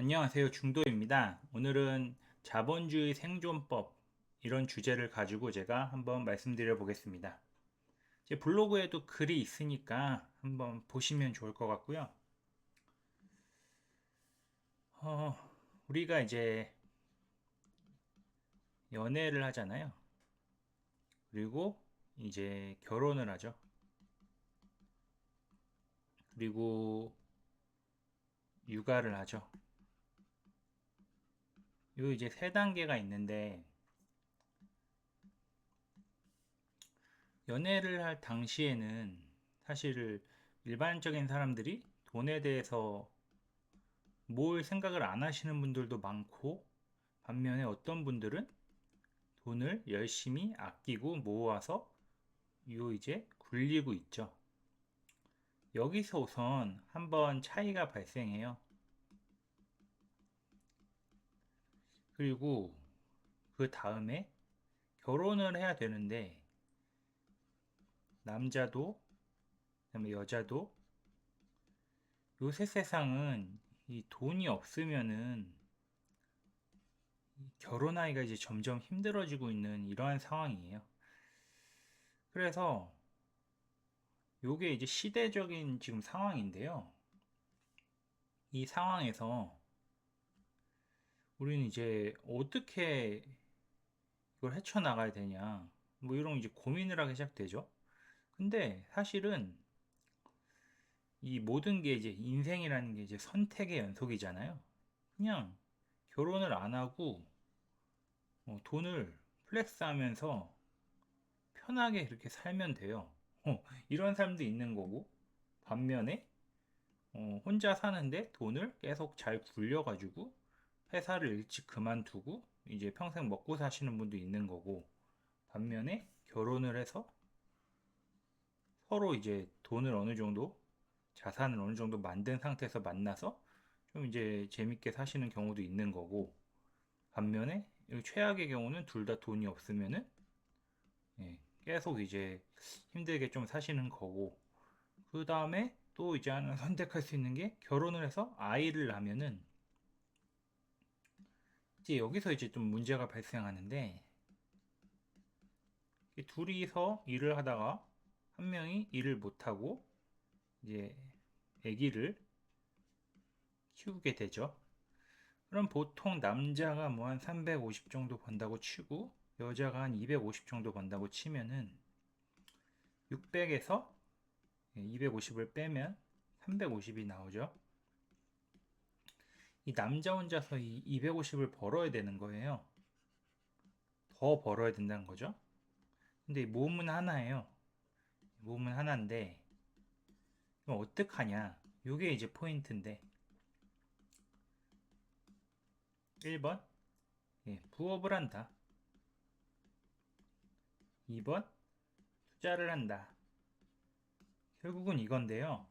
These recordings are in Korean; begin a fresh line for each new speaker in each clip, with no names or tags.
안녕하세요. 중도입니다. 오늘은 자본주의 생존법 이런 주제를 가지고 제가 한번 말씀드려 보겠습니다. 제 블로그에도 글이 있으니까 한번 보시면 좋을 것 같고요. 어, 우리가 이제 연애를 하잖아요. 그리고 이제 결혼을 하죠. 그리고 육아를 하죠. 요 이제 세 단계가 있는데 연애를 할 당시에는 사실 일반적인 사람들이 돈에 대해서 뭘 생각을 안 하시는 분들도 많고, 반면에 어떤 분들은 돈을 열심히 아끼고 모아서 요 이제 굴리고 있죠. 여기서 우선 한번 차이가 발생해요. 그리고 그 다음에 결혼을 해야 되는데, 남자도 그다음에 여자도 요새 세상은 이 돈이 없으면은 결혼하기가 이제 점점 힘들어지고 있는 이러한 상황이에요. 그래서 요게 이제 시대적인 지금 상황인데요. 이 상황에서 우리는 이제 어떻게 이걸 헤쳐나가야 되냐, 뭐 이런 이제 고민을 하기 시작되죠. 근데 사실은 이 모든 게 이제 인생이라는 게 이제 선택의 연속이잖아요. 그냥 결혼을 안 하고 돈을 플렉스 하면서 편하게 이렇게 살면 돼요. 이런 사람도 있는 거고, 반면에 혼자 사는데 돈을 계속 잘 굴려가지고 회사를 일찍 그만두고 이제 평생 먹고 사시는 분도 있는 거고, 반면에 결혼을 해서 서로 이제 돈을 어느 정도, 자산을 어느 정도 만든 상태에서 만나서 좀 이제 재밌게 사시는 경우도 있는 거고, 반면에 최악의 경우는 둘 다 돈이 없으면은 계속 이제 힘들게 좀 사시는 거고, 그 다음에 또 이제 하나 선택할 수 있는 게 결혼을 해서 아이를 낳으면은 이제 여기서 이제 좀 문제가 발생하는데, 둘이서 일을 하다가 한 명이 일을 못하고 이제 아기를 키우게 되죠. 그럼 보통 남자가 뭐 한 350 정도 번다고 치고 여자가 한 250 정도 번다고 치면은 600에서 250을 빼면 350이 나오죠. 이 남자 혼자서 이 250을 벌어야 되는 거예요. 더 벌어야 된다는 거죠. 근데 몸은 하나예요. 몸은 하나인데 그럼 어떡하냐? 요게 이제 포인트인데, 1번 부업을 한다. 2번 투자를 한다. 결국은 이건데요.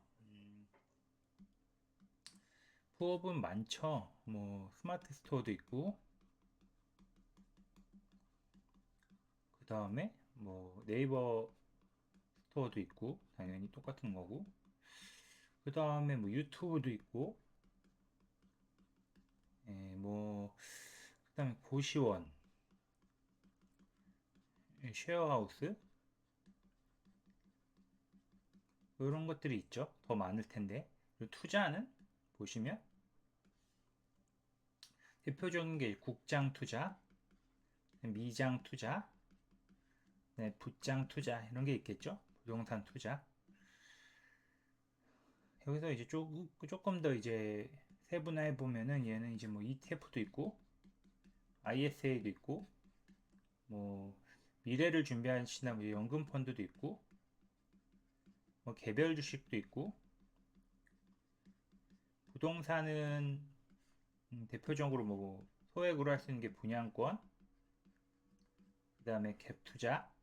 부업은 많죠. 뭐 스마트 스토어도 있고, 그 다음에 뭐 네이버 스토어도 있고, 당연히 똑같은 거고, 그 다음에 뭐 유튜브도 있고, 뭐 그다음에 고시원, 쉐어하우스, 이런 것들이 있죠. 더 많을 텐데, 투자는 보시면 대표적인 게 국장 투자, 미장 투자, 붓장 투자, 이런 게 있겠죠. 부동산 투자. 여기서 이제 조금 더 이제 세분화해 보면은 얘는 이제 뭐 ETF도 있고 ISA도 있고, 뭐 미래를 준비하시나 뭐 연금 펀드도 있고, 뭐 개별 주식도 있고, 부동산은 대표적으로 뭐 소액으로 할 수 있는 게 분양권, 그 다음에 갭 투자,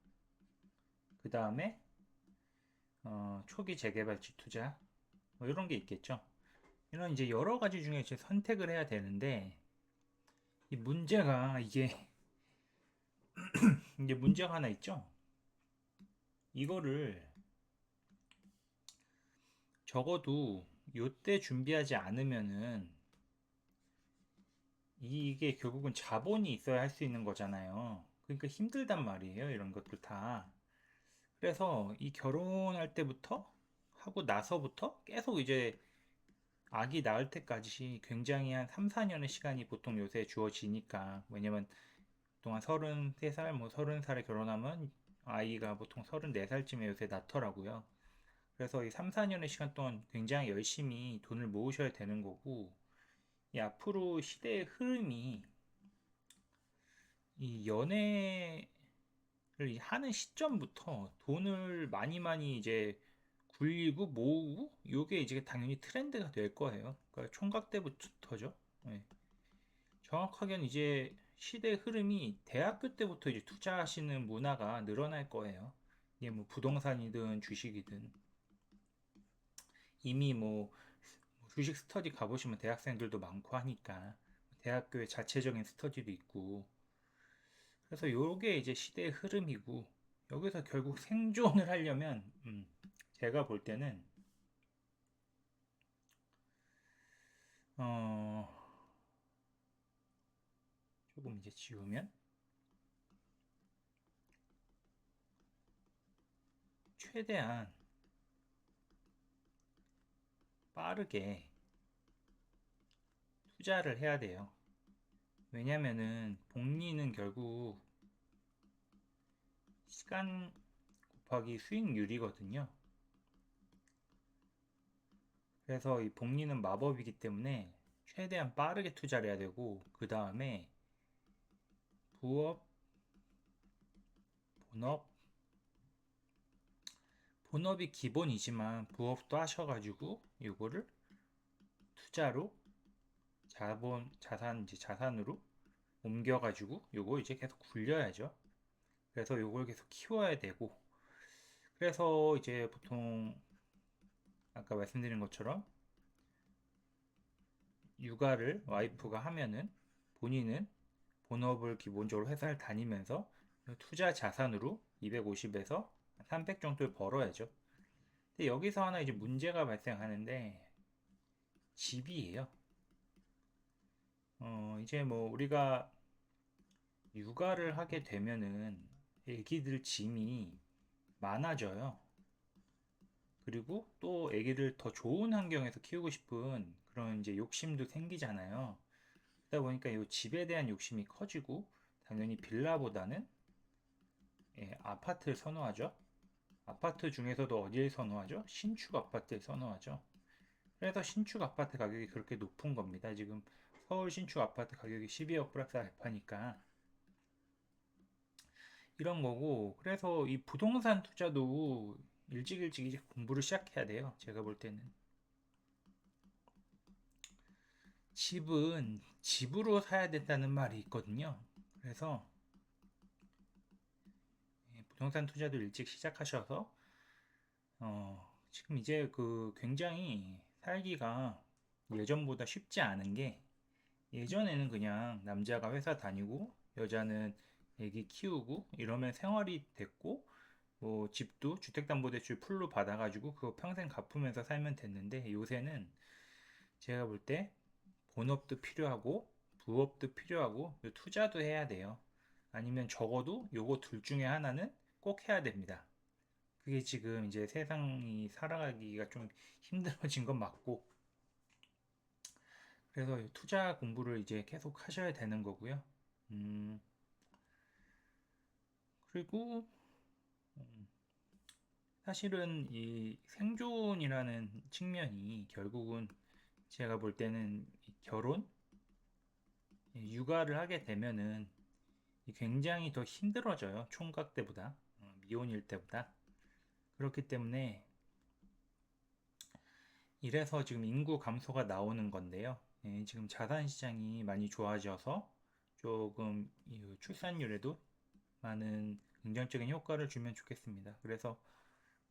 그 다음에 초기 재개발지 투자, 뭐 이런 게 있겠죠. 이런 이제 여러 가지 중에 이제 선택을 해야 되는데, 이 문제가 이제 문제가 하나 있죠. 이거를 적어도 요때 준비하지 않으면은 이게 결국은 자본이 있어야 할 수 있는 거잖아요. 그러니까 힘들단 말이에요. 이런 것들 다. 그래서 이 결혼할 때부터 하고 나서부터 계속 이제 아기 낳을 때까지 굉장히 한 3, 4년의 시간이 보통 요새 주어지니까. 왜냐면 동안 33살, 뭐 30살에 결혼하면 아이가 보통 34살쯤에 요새 낳더라고요. 그래서 이 3, 4년의 시간 동안 굉장히 열심히 돈을 모으셔야 되는 거고, 이 앞으로 시대의 흐름이 이 연애를 하는 시점부터 돈을 많이 많이 이제 굴리고 모으고, 요게 이제 당연히 트렌드가 될 거예요. 그러니까 총각 때부터죠. 네. 정확하게는 이제 시대의 흐름이 대학교 때부터 이제 투자하시는 문화가 늘어날 거예요. 이게 뭐 부동산이든 주식이든 이미 뭐 주식 스터디 가보시면 대학생들도 많고 하니까 대학교의 자체적인 스터디도 있고, 그래서 요게 이제 시대의 흐름이고, 여기서 결국 생존을 하려면 제가 볼 때는 어 조금 이제 지우면 최대한 빠르게 투자를 해야 돼요. 왜냐면은 복리는 결국 시간 곱하기 수익률이거든요. 그래서 이 복리는 마법이기 때문에 최대한 빠르게 투자를 해야 되고, 그 다음에 부업, 본업, 본업이 기본이지만 부업도 하셔가지고 이거를 투자로 자산 이제 자산으로 옮겨가지고 요거 이제 계속 굴려야죠. 그래서 요걸 계속 키워야 되고, 그래서 이제 보통 아까 말씀드린 것처럼 육아를 와이프가 하면은 본인은 본업을 기본적으로 회사를 다니면서 투자 자산으로 250에서 300 정도를 벌어야죠. 근데 여기서 하나 이제 문제가 발생하는데 집이에요. 이제 뭐 우리가 육아를 하게 되면은 애기들 짐이 많아져요. 그리고 또 애기를 더 좋은 환경에서 키우고 싶은 그런 이제 욕심도 생기잖아요. 그러다 보니까 이 집에 대한 욕심이 커지고, 당연히 빌라보다는 아파트를 선호하죠. 아파트 중에서도 어디를 선호하죠? 신축 아파트를 선호하죠. 그래서 신축 아파트 가격이 그렇게 높은 겁니다. 지금 서울 신축 아파트 가격이 12억 플러스 알파니까 이런 거고, 그래서 이 부동산 투자도 일찍 일찍 이제 공부를 시작해야 돼요. 제가 볼 때는 집은 집으로 사야 된다는 말이 있거든요. 그래서 부동산 투자도 일찍 시작하셔서 지금 이제 그 굉장히 살기가 예전보다 쉽지 않은 게, 예전에는 그냥 남자가 회사 다니고 여자는 애기 키우고 이러면 생활이 됐고, 뭐 집도 주택담보대출 풀로 받아가지고 그거 평생 갚으면서 살면 됐는데, 요새는 제가 볼 때 본업도 필요하고 부업도 필요하고 투자도 해야 돼요. 아니면 적어도 요거 둘 중에 하나는 꼭 해야 됩니다. 그게 지금 이제 세상이 살아가기가 좀 힘들어진 건 맞고, 그래서 투자 공부를 이제 계속 하셔야 되는 거고요. 음, 그리고 사실은 이 생존이라는 측면이 결국은 제가 볼 때는 결혼, 육아를 하게 되면은 굉장히 더 힘들어져요. 총각 때보다, 미혼일 때보다. 그렇기 때문에 이래서 지금 인구 감소가 나오는 건데요. 지금 자산 시장이 많이 좋아져서 조금 이 출산율에도 많은 긍정적인 효과를 주면 좋겠습니다. 그래서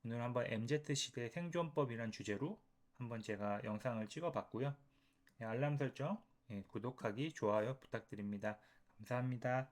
오늘 한번 MZ 시대 생존법이란 주제로 한번 제가 영상을 찍어 봤고요. 알람 설정, 구독하기, 좋아요 부탁드립니다. 감사합니다.